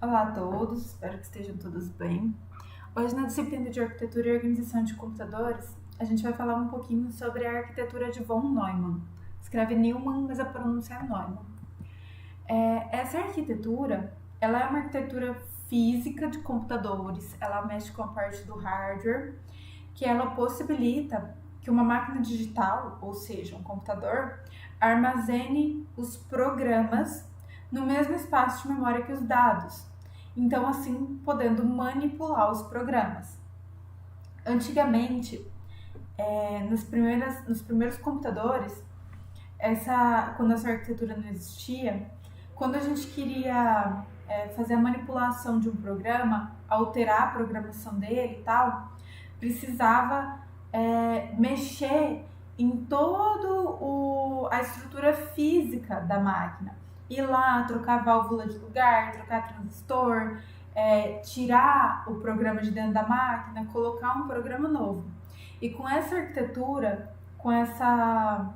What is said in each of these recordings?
Olá a todos, espero que estejam todos bem. Hoje, na disciplina de Arquitetura e Organização de Computadores, a gente vai falar um pouquinho sobre a arquitetura de von Neumann. Escreve Neumann, mas a pronúncia é Neumann. Essa arquitetura, ela é uma arquitetura física de computadores, ela mexe com a parte do hardware, que ela possibilita que uma máquina digital, ou seja, um computador, armazene os programas no mesmo espaço de memória que os dados, então assim podendo manipular os programas. Antigamente, nos primeiros computadores, quando essa arquitetura não existia, quando a gente queria fazer a manipulação de um programa, alterar a programação dele e tal, precisava mexer em toda a estrutura física da máquina. Ir lá, trocar válvula de lugar, trocar transistor, tirar o programa de dentro da máquina, colocar um programa novo. E com essa arquitetura, com essa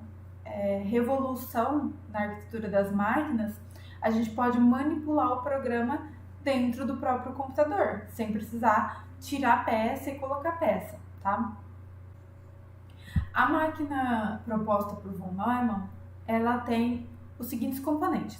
revolução na arquitetura das máquinas, a gente pode manipular o programa dentro do próprio computador, sem precisar tirar a peça e colocar a peça, tá? A máquina proposta por von Neumann, ela tem os seguintes componentes.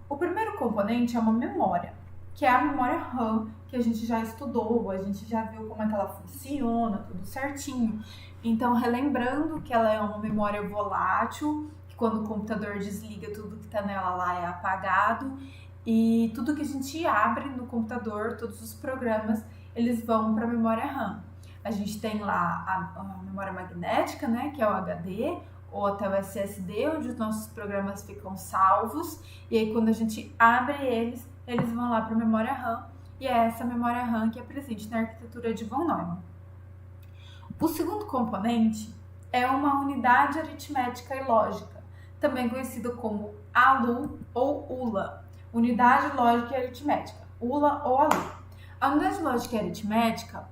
O primeiro componente é uma memória, que é a memória RAM, que a gente já estudou, a gente já viu como é que ela funciona, tudo certinho. Então, relembrando que ela é uma memória volátil, que quando o computador desliga, tudo que está nela lá é apagado, e tudo que a gente abre no computador, todos os programas, eles vão para a memória RAM. A gente tem lá a memória magnética, né, que é o HD, ou até o SSD, onde os nossos programas ficam salvos, e aí quando a gente abre eles vão lá para a memória RAM, e é essa memória RAM que é presente na arquitetura de von Neumann. O segundo componente é uma unidade aritmética e lógica, também conhecido como ALU ou ULA, unidade lógica e aritmética, ULA ou ALU. A unidade lógica e aritmética,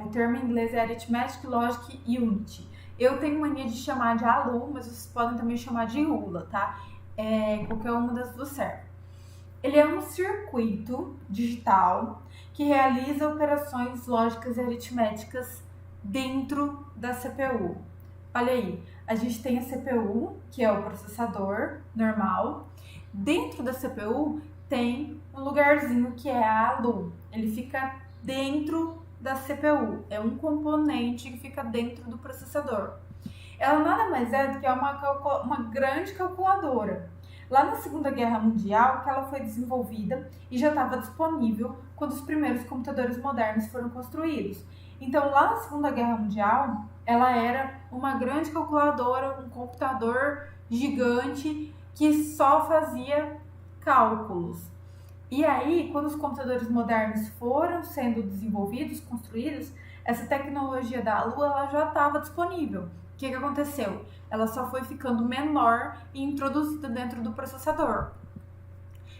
o termo em inglês é Arithmetic Logic Unit. Eu tenho mania de chamar de ALU, mas vocês podem também chamar de ULA, tá? Qualquer uma das duas serve. Ele é um circuito digital que realiza operações lógicas e aritméticas dentro da CPU. Olha aí, a gente tem a CPU, que é o processador normal. Dentro da CPU tem um lugarzinho que é a ALU. Ele fica dentro da CPU, é um componente que fica dentro do processador. Ela nada mais é do que uma grande calculadora. Lá na Segunda Guerra Mundial, que ela foi desenvolvida e já estava disponível quando os primeiros computadores modernos foram construídos. Então, lá na Segunda Guerra Mundial, ela era uma grande calculadora, um computador gigante que só fazia cálculos. E aí, quando os computadores modernos foram sendo desenvolvidos, construídos, essa tecnologia da ALU ela já estava disponível. O que aconteceu? Ela só foi ficando menor e introduzida dentro do processador.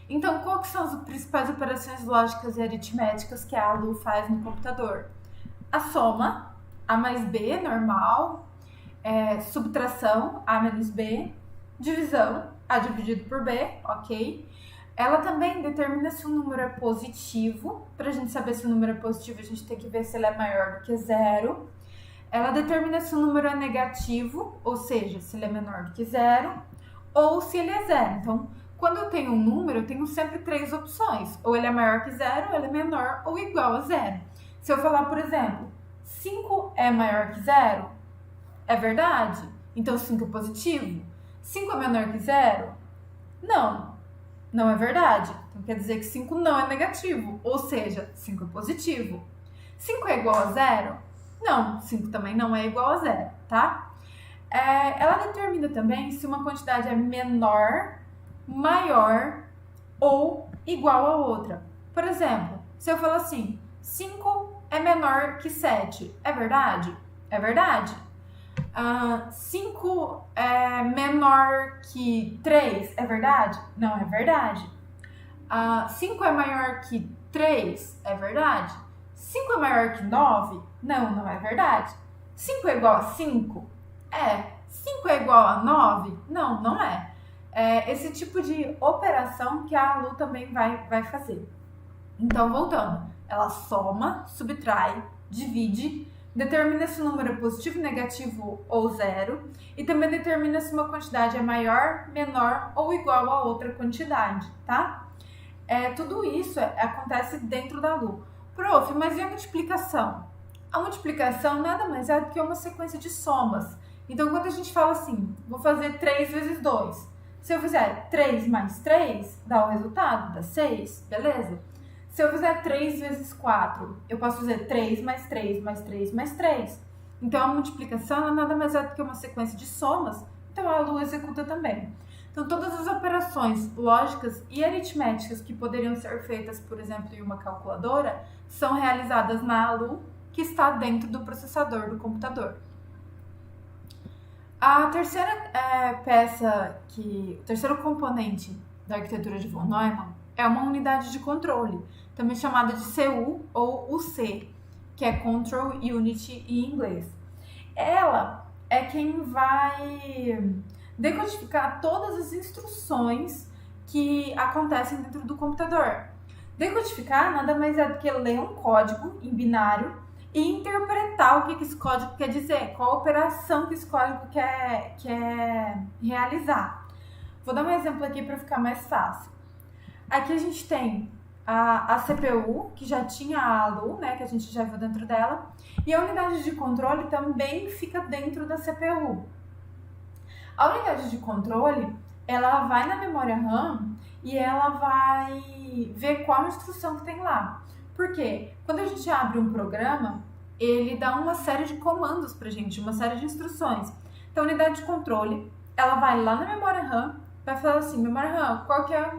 Então, quais são as principais operações lógicas e aritméticas que a ALU faz no computador? A soma, A mais B, normal, subtração, A menos B, divisão, A dividido por B, ok? Ela também determina se o número é positivo. Para a gente saber se o número é positivo, a gente tem que ver se ele é maior do que zero. Ela determina se o número é negativo, ou seja, se ele é menor do que zero, ou se ele é zero. Então, quando eu tenho um número, eu tenho sempre três opções. Ou ele é maior que zero, ou ele é menor ou igual a zero. Se eu falar, por exemplo, 5 é maior que zero, é verdade? Então, 5 é positivo? 5 é menor que zero? Não é verdade. Então quer dizer que 5 não é negativo, ou seja, 5 é positivo. 5 é igual a zero? Não, 5 também não é igual a zero, tá? Ela determina também se uma quantidade é menor, maior ou igual a outra. Por exemplo, se eu falar assim, 5 é menor que 7, é verdade? É verdade. 5 é menor que 3, é verdade? Não é verdade. 5 é maior que 3, é verdade? 5 é maior que 9? Não é verdade. 5 é igual a 5? 5 é igual a 9? Não é. Esse tipo de operação que a ALU também vai fazer. Então, voltando, ela soma, subtrai, divide, determina se o número é positivo, negativo ou zero e também determina se uma quantidade é maior, menor ou igual a outra quantidade, tá? Tudo isso acontece dentro da LU. Prof, mas e a multiplicação? A multiplicação nada mais é do que uma sequência de somas. Então, quando a gente fala assim, vou fazer 3 vezes 2. Se eu fizer 3 mais 3, dá o resultado, dá 6, beleza? Se eu fizer 3 vezes 4, eu posso fazer 3 mais 3 mais 3 mais 3. Então, a multiplicação nada mais é do que uma sequência de somas. Então, a LU executa também. Então, todas as operações lógicas e aritméticas que poderiam ser feitas, por exemplo, em uma calculadora, são realizadas na LU, que está dentro do processador do computador. A terceira o terceiro componente da arquitetura de von Neumann é uma unidade de controle, também chamada de CU ou UC, que é Control Unit em inglês. Ela é quem vai decodificar todas as instruções que acontecem dentro do computador. Decodificar nada mais é do que ler um código em binário e interpretar o que esse código quer dizer, qual operação que esse código quer realizar. Vou dar um exemplo aqui para ficar mais fácil. Aqui a gente tem a CPU, que já tinha a LU, né, que a gente já viu dentro dela, e a unidade de controle também fica dentro da CPU. A unidade de controle, ela vai na memória RAM e ela vai ver qual instrução que tem lá. Por quê? Quando a gente abre um programa, ele dá uma série de comandos pra gente, uma série de instruções. Então, a unidade de controle, ela vai lá na memória RAM, vai falar assim, memória RAM, qual que é a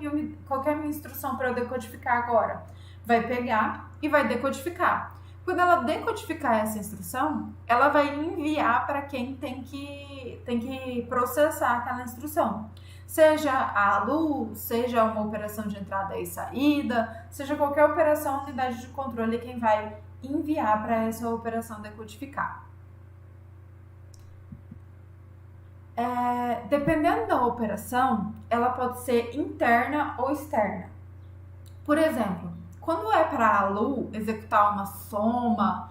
minha instrução para eu decodificar agora? Vai pegar e vai decodificar. Quando ela decodificar essa instrução, ela vai enviar para quem tem que processar aquela instrução. Seja a LU, seja uma operação de entrada e saída, seja qualquer operação, a unidade de controle é quem vai enviar para essa operação decodificar. Dependendo da operação, ela pode ser interna ou externa. Por exemplo, quando é para a LU executar uma soma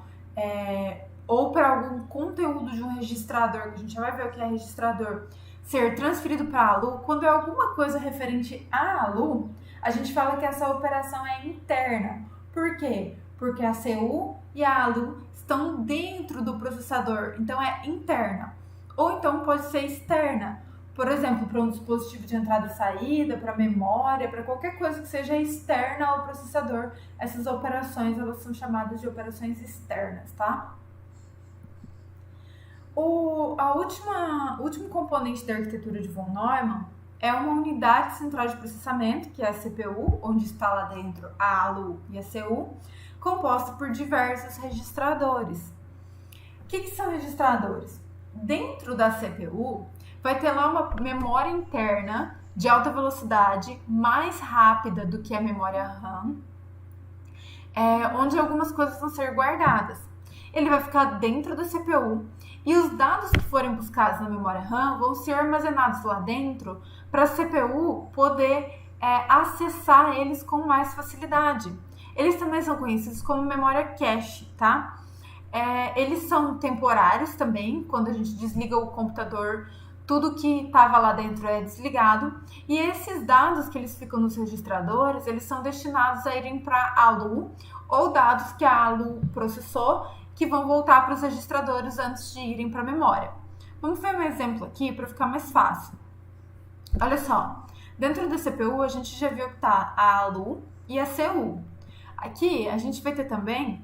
ou para algum conteúdo de um registrador, que a gente já vai ver o que é registrador, ser transferido para a LU, quando é alguma coisa referente à LU, a gente fala que essa operação é interna. Por quê? Porque a CU e a LU estão dentro do processador, então é interna. Ou então pode ser externa, por exemplo, para um dispositivo de entrada e saída, para memória, para qualquer coisa que seja externa ao processador. Essas operações, elas são chamadas de operações externas, tá? O último componente da arquitetura de von Neumann é uma unidade central de processamento, que é a CPU, onde está lá dentro a LU e a CU, composta por diversos registradores. O que são registradores? Dentro da CPU, vai ter lá uma memória interna de alta velocidade, mais rápida do que a memória RAM, onde algumas coisas vão ser guardadas. Ele vai ficar dentro da CPU e os dados que forem buscados na memória RAM vão ser armazenados lá dentro para a CPU poder acessar eles com mais facilidade. Eles também são conhecidos como memória cache, tá? Eles são temporários também, quando a gente desliga o computador, tudo que estava lá dentro é desligado, e esses dados que eles ficam nos registradores, eles são destinados a irem para a LU, ou dados que a LU processou, que vão voltar para os registradores antes de irem para a memória. Vamos ver um exemplo aqui para ficar mais fácil. Olha só, dentro da CPU a gente já viu que está a LU e a CU. Aqui a gente vai ter também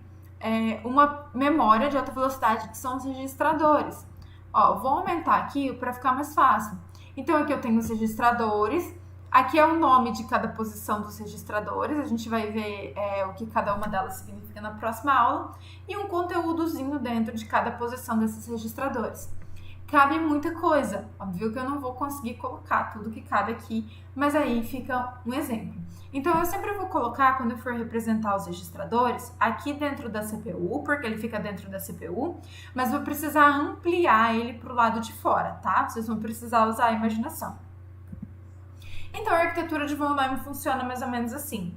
uma memória de alta velocidade, que são os registradores. Vou aumentar aqui para ficar mais fácil. Então, aqui eu tenho os registradores. Aqui é o nome de cada posição dos registradores. A gente vai ver o que cada uma delas significa na próxima aula. E um conteúdozinho dentro de cada posição desses registradores. Cabe muita coisa. Óbvio que eu não vou conseguir colocar tudo que cabe aqui, mas aí fica um exemplo. Então, eu sempre vou colocar, quando eu for representar os registradores, aqui dentro da CPU, porque ele fica dentro da CPU, mas vou precisar ampliar ele para o lado de fora, tá? Vocês vão precisar usar a imaginação. Então, a arquitetura de von Neumann funciona mais ou menos assim.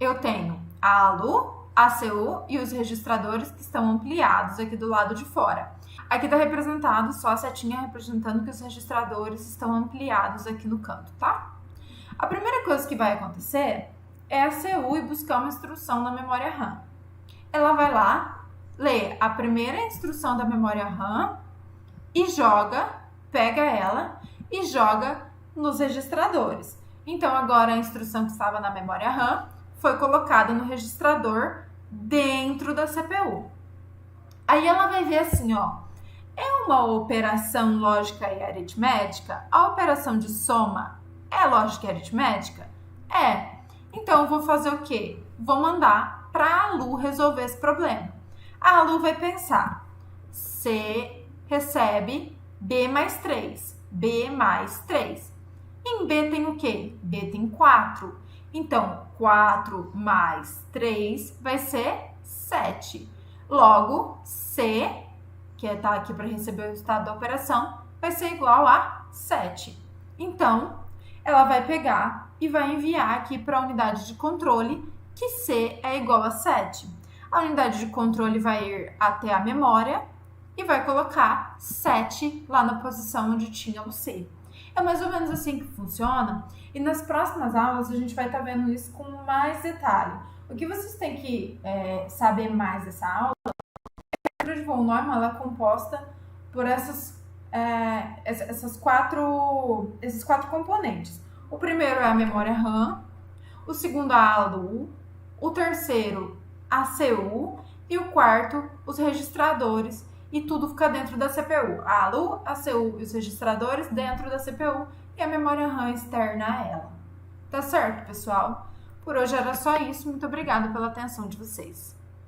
eu tenho a ALU, a ACU e os registradores que estão ampliados aqui do lado de fora. Aqui está representado só a setinha representando que os registradores estão ampliados aqui no canto, tá? A primeira coisa que vai acontecer é a CU ir buscar uma instrução na memória RAM. Ela vai lá, lê a primeira instrução da memória RAM e pega ela e joga nos registradores. Então, agora a instrução que estava na memória RAM foi colocada no registrador dentro da CPU. Aí ela vai ver assim, ó, é uma operação lógica e aritmética? A operação de soma é lógica e aritmética? É. Então, eu vou fazer o quê? Vou mandar para a ALU resolver esse problema. A ALU vai pensar, C recebe B mais 3. B mais 3. Em B tem o quê? B tem 4. Então, 4 mais 3 vai ser 7. Logo, C, que está aqui para receber o resultado da operação, vai ser igual a 7. Então, ela vai pegar e vai enviar aqui para a unidade de controle que C é igual a 7. A unidade de controle vai ir até a memória e vai colocar 7 lá na posição onde tinha o C. É mais ou menos assim que funciona, e nas próximas aulas a gente vai estar vendo isso com mais detalhe. O que vocês têm que saber mais dessa aula é que a arquitetura de von Neumann ela é composta por esses quatro componentes. O primeiro é a memória RAM, o segundo a ALU, o terceiro a CU e o quarto os registradores. E tudo fica dentro da CPU. A ALU, a CU e os registradores dentro da CPU e a memória RAM externa a ela. Tá certo, pessoal? Por hoje era só isso. Muito obrigada pela atenção de vocês.